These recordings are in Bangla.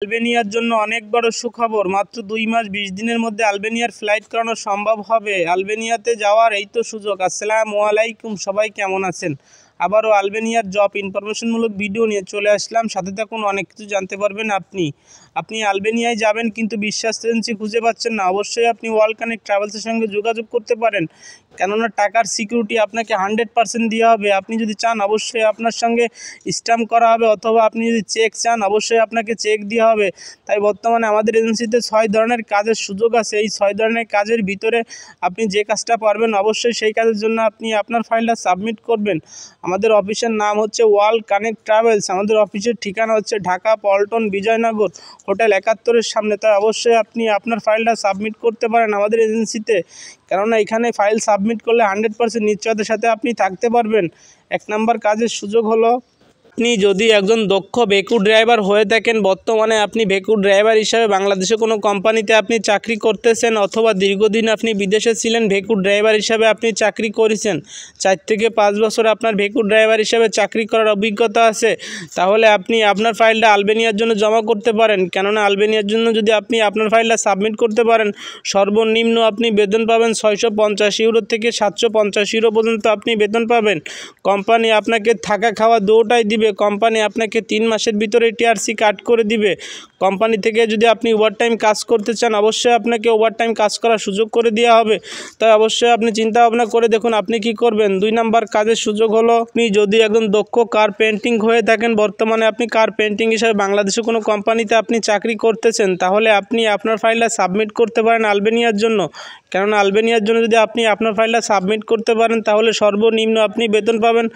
আলবেনিয়ার জন্য অনেক বড় সুখবর। মাত্র 2 মাস 20 দিনের মধ্যে আলবেনিয়ার ফ্লাইট করানো সম্ভব হবে। আলবেনিয়াতে যাওয়ার এই তো সুযোগ। আসসালামু আলাইকুম, সবাই কেমন আছেন? আবারও আলবেনিয়ার জব ইনফরমেশনমূলক ভিডিও নিয়ে চলে আসলাম। সাথে থাকুন, অনেক কিছু জানতে পারবেন। আপনি আলবেনিয়ায় যাবেন কিন্তু বিশ্বাস এজেন্সি খুঁজে পাচ্ছেন না। অবশ্যই আপনি ওয়ার্ল্ড কানেক্ট ট্রাভেলসের সঙ্গে যোগাযোগ করতে পারেন, কেননা টাকার সিকিউরিটি আপনাকে 100% দেওয়া হবে। আপনি যদি চান অবশ্যই আপনার সঙ্গে স্ট্যাম্প করা হবে, অথবা আপনি যদি চেক চান অবশ্যই আপনাকে চেক দেওয়া হবে। তাই বর্তমানে আমাদের এজেন্সিতে 6 ধরনের কাজের সুযোগ আছে। এই 6 ধরনের কাজের ভিতরে আপনি যে কাজটা পারবেন অবশ্যই সেই কাজের জন্য আপনি আপনার ফাইলটা সাবমিট করবেন। আমাদের অফিসের নাম হচ্ছে ওয়ার্ল্ড কানেক্ট ট্রাভেলস। আমাদের অফিসের ঠিকানা হচ্ছে ঢাকা পল্টন বিজয়নগর হোটেল 71-এর সামনে। তাই অবশ্যই আপনি আপনার ফাইলটা সাবমিট করতে পারেন আমাদের এজেন্সিতে, কেননা এখানে ফাইল সাবমিট করলে 100% নিশ্চয়তার সাথে আপনি থাকতে পারবেন। 1 নম্বর কাজের সুযোগ হলো, আপনি যদি একজন দক্ষ ভেকু ড্রাইভার হয়ে থাকেন, বর্তমানে আপনি ভেকু ড্রাইভার হিসাবে বাংলাদেশে কোনো কোম্পানিতে আপনি চাকরি করতেছেন, অথবা দীর্ঘদিন আপনি বিদেশে ছিলেন, ভেকু ড্রাইভার হিসাবে আপনি চাকরি করেছেন, 4 থেকে 5 বছর আপনার ভেকু ড্রাইভার হিসাবে চাকরি করার অভিজ্ঞতা আছে, তাহলে আপনি আপনার ফাইলটা আলবেনিয়ার জন্য জমা করতে পারেন। কেননা আলবেনিয়ার জন্য যদি আপনি আপনার ফাইলটা সাবমিট করতে পারেন, সর্বনিম্ন আপনি বেতন পাবেন 650 ইউরো থেকে 750 ইউরো পর্যন্ত আপনি বেতন পাবেন। কোম্পানি আপনাকে থাকা খাওয়া দুটোটাই দিবে। কোম্পানি আপনাকে 3 মাসের ভিতরে টিআরসি কাট করে দিবে। কোম্পানি থেকে যদি আপনি ওভারটাইম কাজ করতে চান অবশ্যই আপনাকে ওভারটাইম কাজ করার সুযোগ করে দেওয়া হবে। তাই অবশ্যই আপনি চিন্তা ভাবনা করে দেখুন আপনি কি করবেন। 2 নম্বর কাজের সুযোগ হলো, আপনি যদি একজন দক্ষ কার পেন্টিং হয়ে থাকেন, বর্তমানে আপনি কার পেন্টিং হিসাবে বাংলাদেশে কোনো কোম্পানিতে আপনি চাকরি করতেছেন, তাহলে আপনি আপনার ফাইলটা সাবমিট করতে পারেন আলবেনিয়ার জন্য। কেননা আলবেনিয়ার জন্য যদি আপনি আপনার ফাইলটা সাবমিট করতে পারেন, তাহলে সর্বনিম্ন আপনি বেতন পাবেন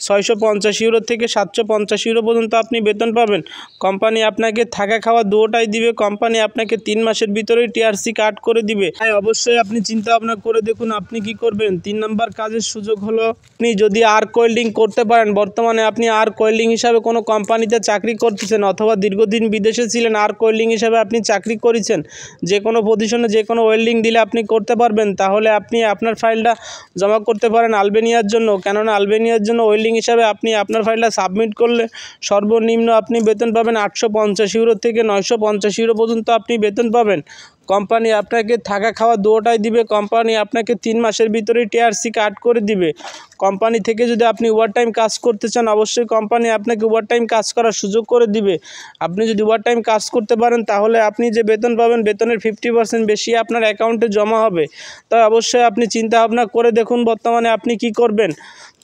650 ইউরো থেকে 750 ইউরো পর্যন্ত আপনি বেতন পাবেন। কোম্পানি আপনাকে থাকা খাওয়া দুটোটাই দিবে। কোম্পানি আপনাকে 3 মাসের ভিতরেই টিআরসি কাট করে দিবে। তাই অবশ্যই আপনি চিন্তা ভাবনা করে দেখুন আপনি কি করবেন। 3 নম্বর কাজের সুযোগ হলো, আপনি যদি আর্ক ওয়েল্ডিং করতে পারেন, বর্তমানে আপনি আর্ক ওয়েল্ডিং হিসাবে কোনো কোম্পানিতে চাকরি করতেছেন, অথবা দীর্ঘদিন বিদেশে ছিলেন, আর্ক ওয়েল্ডিং হিসাবে আপনি চাকরি করেছেন, যে কোনো পজিশনে যে কোনো ওয়েল্ডিং দিলে আপনি করতে পারবেন, তাহলে আপনি আপনার ফাইলটা জমা করতে পারেন আলবেনিয়ার জন্য। কেননা আলবেনিয়ার জন্য ওয়েল্ডিং হিসাবে আপনি আপনার ফাইলটা সাবমিট করলে সর্বনিম্ন আপনি বেতন পাবেন 850 ইউরো থেকে 950 ইউরো পর্যন্ত আপনি বেতন পাবেন। কোম্পানি আপনাকে থাকা খাওয়া দুটোটাই দিবে। কোম্পানি আপনাকে 3 মাসের ভিতরেই টিআরসি কাট করে দিবে। কোম্পানি থেকে যদি আপনি ওভারটাইম কাজ করতে চান অবশ্যই কোম্পানি আপনাকে ওভারটাইম কাজ করার সুযোগ করে দিবে। আপনি যদি ওভারটাইম কাজ করতে পারেন, তাহলে আপনি যে বেতন পাবেন বেতনের 50% বেশি আপনার অ্যাকাউন্টে জমা হবে। তাই অবশ্যই আপনি চিন্তা ভাবনা করে দেখুন বর্তমানে আপনি কি করবেন।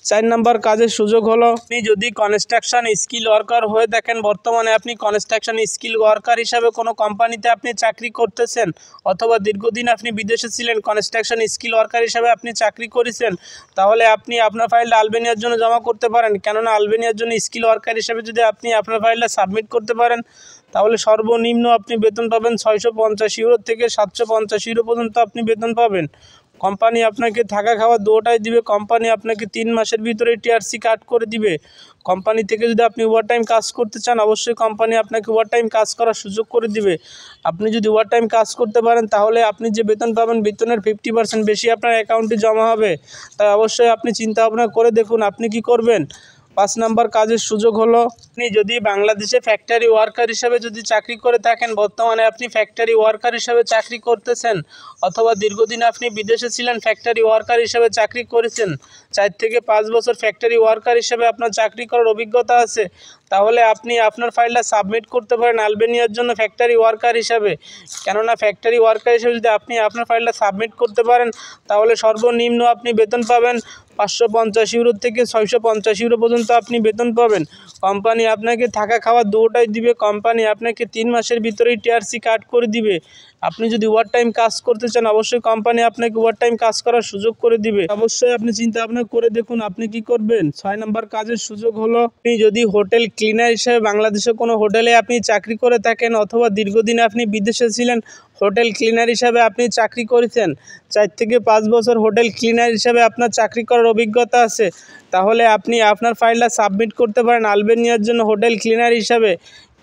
4 নম্বর কাজের সুযোগ হলো, আপনি যদি কনস্ট্রাকশন স্কিল ওয়ার্কার হয়ে থাকেন, বর্তমানে আপনি কনস্ট্রাকশন স্কিল ওয়ার্কার হিসাবে কোনো কোম্পানিতে আপনি চাকরি করতেছেন, অথবা দীর্ঘদিন আপনি বিদেশে ছিলেন, কনস্ট্রাকশন স্কিল ওয়ার্কার হিসাবে আপনি চাকরি করেছেন, তাহলে আপনি আপনার ফাইলটা আলবেনিয়ার জন্য জমা করতে পারেন। কেননা আলবেনিয়ার জন্য স্কিল ওয়ার্কার হিসাবে যদি আপনি আপনার ফাইলটা সাবমিট করতে পারেন, তাহলে সর্বনিম্ন আপনি বেতন পাবেন 650 ইউরো থেকে 750 ইউরো পর্যন্ত আপনি বেতন পাবেন। কোম্পানি আপনাকে থাকা খাওয়া দুটোটাই দিবে। কোম্পানি আপনাকে 3 মাসের ভিতরে টিআরসি কাট করে দিবে। কোম্পানি থেকে যদি আপনি ওভারটাইম কাজ করতে চান অবশ্যই কোম্পানি আপনাকে ওভারটাইম কাজ করার সুযোগ করে দিবে। আপনি যদি ওভারটাইম কাজ করতে পারেন, তাহলে আপনি যে বেতন পাবেন বেতনের 50% বেশি আপনার অ্যাকাউন্টে জমা হবে। তাই অবশ্যই আপনি চিন্তা ভাবনা করে দেখুন আপনি কি করবেন। 5 নম্বর কাজের সুযোগ হলো, আপনি যদি বাংলাদেশে ফ্যাক্টরি ওয়ার্কার হিসাবে যদি চাকরি করে থাকেন, বর্তমানে আপনি ফ্যাক্টরি ওয়ার্কার হিসাবে চাকরি করতেছেন, অথবা দীর্ঘদিন আপনি বিদেশে ছিলেন, ফ্যাক্টরি ওয়ার্কার হিসাবে চাকরি করেছেন, 4 থেকে 5 বছর ফ্যাক্টরি ওয়ার্কার হিসাবে আপনার চাকরি করার অভিজ্ঞতা আছে, তাহলে আপনি আপনার ফাইলটা সাবমিট করতে পারেন আলবেনিয়ার জন্য ফ্যাক্টরি ওয়ার্কার হিসাবে। কেননা ফ্যাক্টরি ওয়ার্কার হিসেবে যদি আপনি আপনার ফাইলটা সাবমিট করতে পারেন, তাহলে সর্বনিম্ন আপনি বেতন পাবেন 550 ইউরো থেকে 650 ইউরো পর্যন্ত আপনি বেতন পাবেন। কোম্পানি আপনাকে থাকা খাওয়া দুটোটাই দিবে। কোম্পানি আপনাকে 3 মাসের ভিতরেই টিআরসি কাট করে দিবে। আপনি যদি ওভারটাইম কাজ করতে চান অবশ্যই কোম্পানি আপনাকে ওভারটাইম কাজ করার সুযোগ করে দিবে। অবশ্যই আপনি চিন্তা ভাবনা করে দেখুন আপনি কি করবেন। 6 নম্বর কাজের সুযোগ হলো, আপনি যদি হোটেল ক্লিনার হিসেবে বাংলাদেশে কোনো হোটেলে আপনি চাকরি করে থাকেন, অথবা দীর্ঘদিন আপনি বিদেশে ছিলেন, হোটেল ক্লিনার হিসাবে আপনি চাকরি করেছেন, 4 থেকে 5 বছর হোটেল ক্লিনার হিসাবে আপনার চাকরি করার অভিজ্ঞতা আছে, তাহলে আপনি আপনার ফাইলটা সাবমিট করতে পারেন আলবেনিয়ার জন্য হোটেল ক্লিনার হিসাবে।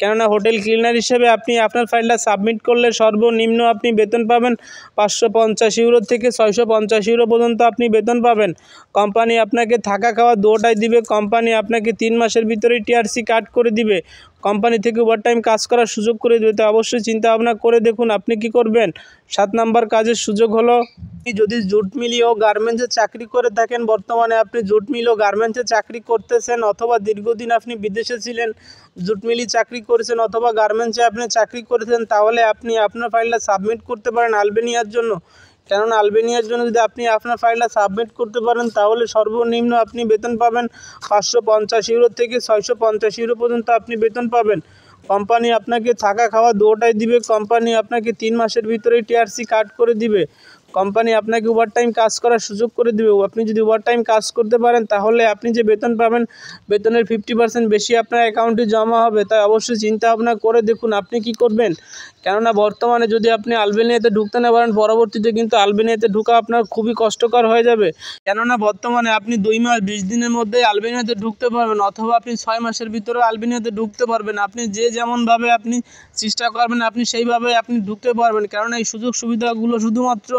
কেননা হোটেল ক্লিনার হিসেবে আপনি আপনার ফাইলটা সাবমিট করলে সর্বনিম্ন আপনি বেতন পাবেন 550 ইউরো থেকে 650 ইউরো পর্যন্ত আপনি বেতন পাবেন। কোম্পানি আপনাকে থাকা খাওয়া দুটোটাই দিবে। কোম্পানি আপনাকে 3 মাসের ভিতরেই টিআরসি কাট করে দিবে। কোম্পানি থেকে ওভারটাইম কাজ করার সুযোগ করে দেবে। তো অবশ্যই চিন্তা ভাবনা করে দেখুন আপনি কি করবেন। 7 নাম্বার কাজের সুযোগ হলো, আপনি যদি জুট মিল ও গার্মেন্টসে চাকরি করে থাকেন, বর্তমানে আপনি জুট মিল ও গার্মেন্টসে চাকরি করতেছেন, অথবা দীর্ঘদিন আপনি বিদেশে ছিলেন, জুট মিলই চাকরি করেছেন অথবা গার্মেন্টসে আপনি চাকরি করেছেন, তাহলে আপনি আপনার ফাইলটা সাবমিট করতে পারেন আলবেনিয়ার জন্য। কেননা আলবেনিয়ার জন্য যদি আপনি আপনার ফাইলটা সাবমিট করতে পারেন, তাহলে সর্বনিম্ন আপনি বেতন পাবেন 550 ইউরো থেকে 650 ইউরো পর্যন্ত আপনি বেতন পাবেন। কোম্পানি আপনাকে থাকা খাওয়া দুটোটাই দিবে। কোম্পানি আপনাকে 3 মাসের ভিতরেই টিআরসি কাট করে দিবে। কোম্পানি আপনাকে ওভারটাইম কাজ করার সুযোগ করে দেবে। আপনি যদি ওভারটাইম কাজ করতে পারেন, তাহলে আপনি যে বেতন পাবেন, বেতনের 50% বেশি আপনার অ্যাকাউন্টে জমা হবে। তাই অবশ্যই চিন্তা ভাবনা করে দেখুন আপনি কি করবেন। কেননা বর্তমানে যদি আপনি আলবেনিয়াতে ঢুকতে না পারেন, পরবর্তীতে কিন্তু আলবেনিয়াতে ঢোকা আপনার খুবই কষ্টকর হয়ে যাবে। কেননা বর্তমানে আপনি 2 মাস 20 দিনের মধ্যে আলবেনিয়াতে ঢুকতে পারবেন, অথবা আপনি 6 মাসের ভিতরে আলবেনিয়াতে ঢুকতে পারবেন। আপনি যে যেমনভাবে আপনি চেষ্টা করবেন, আপনি সেইভাবে আপনি ঢুকতে পারবেন। কারণ এই সুযোগ সুবিধাগুলো শুধুমাত্র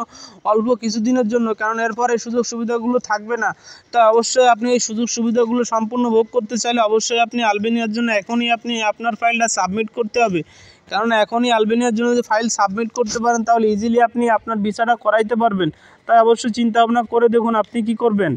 অল্প কিছুদিনের জন্য, কারণ এরপর এই সুযোগ সুবিধাগুলো থাকবে না। তো অবশ্যই আপনি এই সুযোগ সুবিধাগুলো সম্পূর্ণ ভোগ করতে চাইলে অবশ্যই আপনি আলবেনিয়ার জন্য এখনই আপনি আপনার ফাইলটা সাবমিট করতে হবে। কারণ এখনই আলবেনিয়ার জন্য যদি ফাইল সাবমিট করতে পারেন, তাহলে ইজিলি আপনি আপনার ভিসাটা করাইতে পারবেন। তাই অবশ্যই চিন্তা ভাবনা করে দেখুন আপনি কি করবেন।